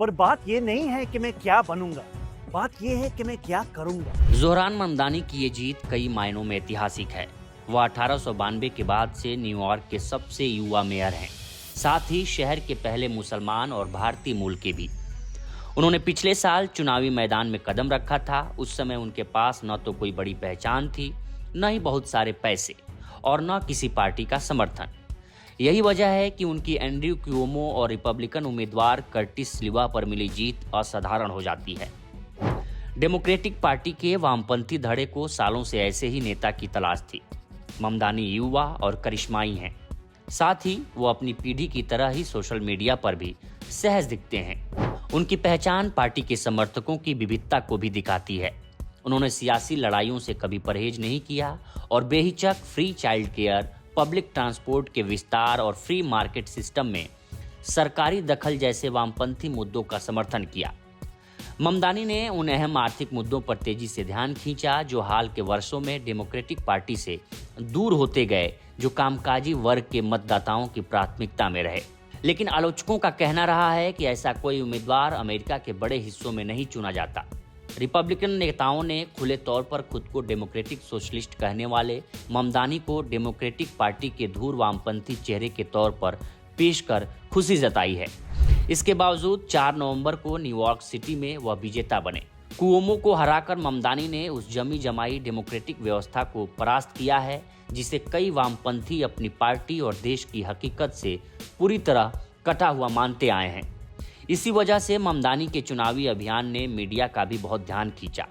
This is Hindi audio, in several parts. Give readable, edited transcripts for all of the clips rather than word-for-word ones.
पर बात ये नहीं है कि मैं क्या बनूंगा, बात ये है कि मैं क्या करूंगा। जोहरान ममदानी की ये जीत कई मायनों में ऐतिहासिक है। वह 1892 के बाद से न्यूयॉर्क के सबसे युवा मेयर हैं, साथ ही शहर के पहले मुसलमान और भारतीय मूल के भी। उन्होंने पिछले साल चुनावी मैदान में कदम रखा था। उस समय उनके पास न तो कोई बड़ी पहचान थी, न ही बहुत सारे पैसे और न किसी पार्टी का समर्थन। यही वजह है कि उनकी एंड्रयू क्यूओमो और रिपब्लिकन उम्मीदवार कर्टिस सिल्वा पर मिली जीत असाधारण हो जाती है। डेमोक्रेटिक पार्टी के वामपंथी धड़े को सालों से ऐसे ही नेता की तलाश थी। ममदानी युवा और करिश्माई हैं, साथ ही वो अपनी पीढ़ी की तरह ही सोशल मीडिया पर भी सहज दिखते हैं। उनकी पहचान पार्टी के समर्थकों की विविधता को भी दिखाती है। उन्होंने सियासी लड़ाइयों से कभी परहेज नहीं किया और बेहिचक free child care, public transport के विस्तार और फ्री मार्केट सिस्टम में सरकारी दखल जैसे वामपंथी मुद्दों का समर्थन किया। ममदानी ने उन अहम आर्थिक मुद्दों पर तेजी से ध्यान खींचा जो हाल के वर्षों में डेमोक्रेटिक पार्टी से दूर होते गए, जो कामकाजी वर्ग के मतदाताओं की प्राथमिकता में रहे। लेकिन आलोचकों का कहना रहा है कि ऐसा कोई उम्मीदवार अमेरिका के बड़े हिस्सों में नहीं चुना जाता। रिपब्लिकन नेताओं ने खुले तौर पर खुद को डेमोक्रेटिक सोशलिस्ट कहने वाले ममदानी को डेमोक्रेटिक पार्टी के धूर वामपंथी चेहरे के तौर पर पेश कर खुशी जताई है। इसके बावजूद 4 नवंबर को न्यूयॉर्क सिटी में वह विजेता बने। कुओमो को हराकर ममदानी ने उस जमी जमाई डेमोक्रेटिक व्यवस्था को परास्त किया है जिसे कई वामपंथी अपनी पार्टी और देश की हकीकत से पूरी तरह कटा हुआ मानते आए हैं। इसी वजह से ममदानी के चुनावी अभियान ने मीडिया का भी बहुत ध्यान खींचा।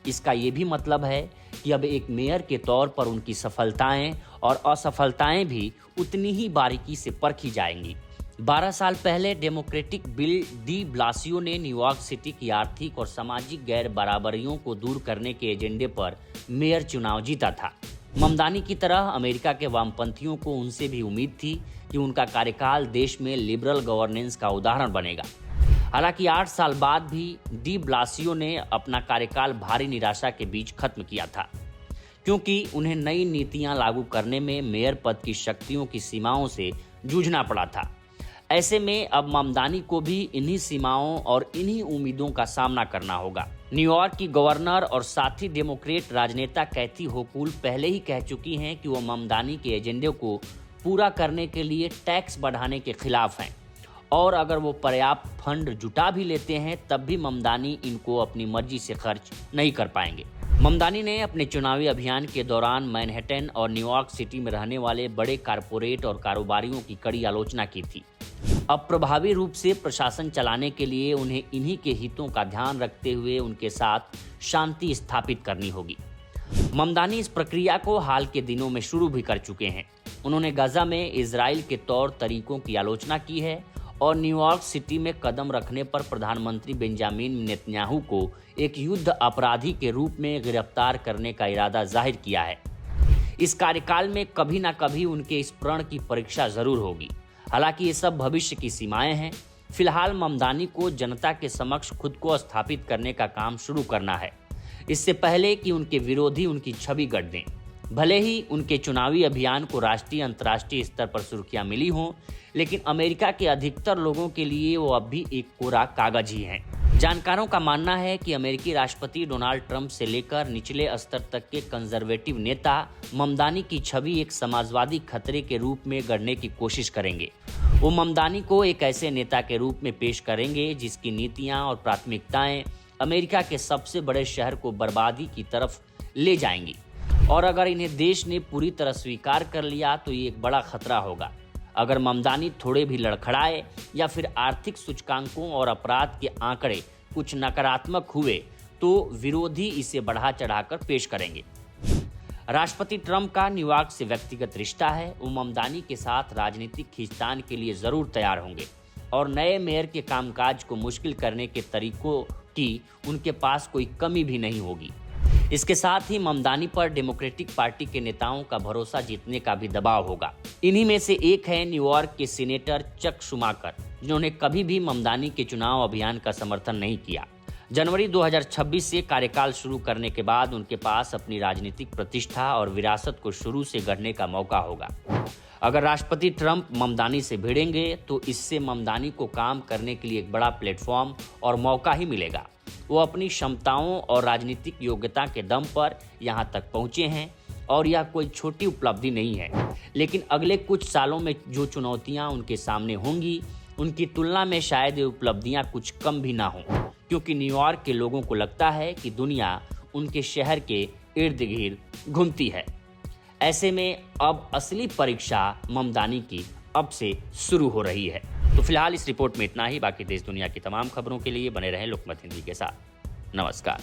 इसका ये भी मतलब है कि अब एक मेयर के तौर पर उनकी सफलताएं और असफलताएं भी उतनी ही बारीकी से परखी जाएंगी। 12 साल पहले डेमोक्रेटिक बिल डी ब्लासियो ने न्यूयॉर्क सिटी की आर्थिक और सामाजिक गैर बराबरियों को दूर करने के एजेंडे पर मेयर चुनाव जीता था। ममदानी की तरह अमेरिका के वामपंथियों को उनसे भी उम्मीद थी कि उनका कार्यकाल देश में लिबरल गवर्नेंस का उदाहरण बनेगा। हालांकि 8 साल बाद भी डी ब्लासियो ने अपना कार्यकाल भारी निराशा के बीच खत्म किया था, क्योंकि उन्हें नई नीतियां लागू करने में मेयर पद की शक्तियों की सीमाओं से जूझना पड़ा था। ऐसे में अब ममदानी को भी इन्हीं सीमाओं और इन्हीं उम्मीदों का सामना करना होगा। न्यूयॉर्क की गवर्नर और साथी डेमोक्रेट राजनेता कैथी होकुल पहले ही कह चुकी हैं कि वो ममदानी के एजेंडे को पूरा करने के लिए टैक्स बढ़ाने के खिलाफ हैं, और अगर वो पर्याप्त फंड जुटा भी लेते हैं तब भी ममदानी इनको अपनी मर्जी से खर्च नहीं कर पाएंगे। ममदानी ने अपने चुनावी अभियान के दौरान मैनहट्टन और न्यूयॉर्क सिटी में रहने वाले बड़े कारपोरेट और कारोबारियों की कड़ी आलोचना की थी। अब प्रभावी रूप से प्रशासन चलाने के लिए उन्हें इन्हीं के हितों का ध्यान रखते हुए उनके साथ शांति स्थापित करनी होगी। ममदानी इस प्रक्रिया को हाल के दिनों में शुरू भी कर चुके हैं। उन्होंने गाजा में इजराइल के तौर तरीकों की आलोचना की है और न्यूयॉर्क सिटी में कदम रखने पर प्रधानमंत्री बेंजामिन नेतन्याहू को एक युद्ध अपराधी के रूप में गिरफ्तार करने का इरादा जाहिर किया है। इस कार्यकाल में कभी ना कभी उनके इस प्रण की परीक्षा जरूर होगी। हालांकि ये सब भविष्य की सीमाएं हैं। फिलहाल ममदानी को जनता के समक्ष खुद को स्थापित करने का काम शुरू करना है, इससे पहले कि उनके विरोधी उनकी छवि गढ़ दें। भले ही उनके चुनावी अभियान को राष्ट्रीय अंतर्राष्ट्रीय स्तर पर सुर्खियां मिली हों, लेकिन अमेरिका के अधिकतर लोगों के लिए वो अब भी एक कोरा कागज ही हैं। जानकारों का मानना है कि अमेरिकी राष्ट्रपति डोनाल्ड ट्रंप से लेकर निचले स्तर तक के कंजर्वेटिव नेता ममदानी की छवि एक समाजवादी खतरे के रूप में गढ़ने की कोशिश करेंगे। वो ममदानी को एक ऐसे नेता के रूप में पेश करेंगे जिसकी नीतियां और प्राथमिकताएं अमेरिका के सबसे बड़े शहर को बर्बादी की तरफ ले जाएंगी। और अगर इन्हें देश ने पूरी तरह स्वीकार कर लिया तो ये एक बड़ा खतरा होगा। अगर ममदानी थोड़े भी लड़खड़ाए या फिर आर्थिक सूचकांकों और अपराध के आंकड़े कुछ नकारात्मक हुए तो विरोधी इसे बढ़ा चढ़ाकर पेश करेंगे। राष्ट्रपति ट्रंप का न्यूयॉर्क से व्यक्तिगत रिश्ता है। वो ममदानी के साथ राजनीतिक खींचतान के लिए जरूर तैयार होंगे और नए मेयर के कामकाज को मुश्किल करने के तरीकों की उनके पास कोई कमी भी नहीं होगी। इसके साथ ही ममदानी पर डेमोक्रेटिक पार्टी के नेताओं का भरोसा जीतने का भी दबाव होगा। इन्हीं में से एक है न्यूयॉर्क के सीनेटर चक शुमाकर, जिन्होंने कभी भी ममदानी के चुनाव अभियान का समर्थन नहीं किया। जनवरी 2026 से कार्यकाल शुरू करने के बाद उनके पास अपनी राजनीतिक प्रतिष्ठा और विरासत को शुरू से गढ़ने का मौका होगा। अगर राष्ट्रपति ट्रंप ममदानी से भिड़ेंगे तो इससे ममदानी को काम करने के लिए एक बड़ा प्लेटफॉर्म और मौका ही मिलेगा। वो अपनी क्षमताओं और राजनीतिक योग्यता के दम पर यहाँ तक पहुँचे हैं और यह कोई छोटी उपलब्धि नहीं है। लेकिन अगले कुछ सालों में जो चुनौतियाँ उनके सामने होंगी, उनकी तुलना में शायद ये उपलब्धियाँ कुछ कम भी ना हों, क्योंकि न्यूयॉर्क के लोगों को लगता है कि दुनिया उनके शहर के इर्द गिर्द घूमती है। ऐसे में अब असली परीक्षा ममदानी की अब से शुरू हो रही है। तो फिलहाल इस रिपोर्ट में इतना ही। बाकी देश दुनिया की तमाम खबरों के लिए बने रहें लोकमत हिंदी के साथ। नमस्कार।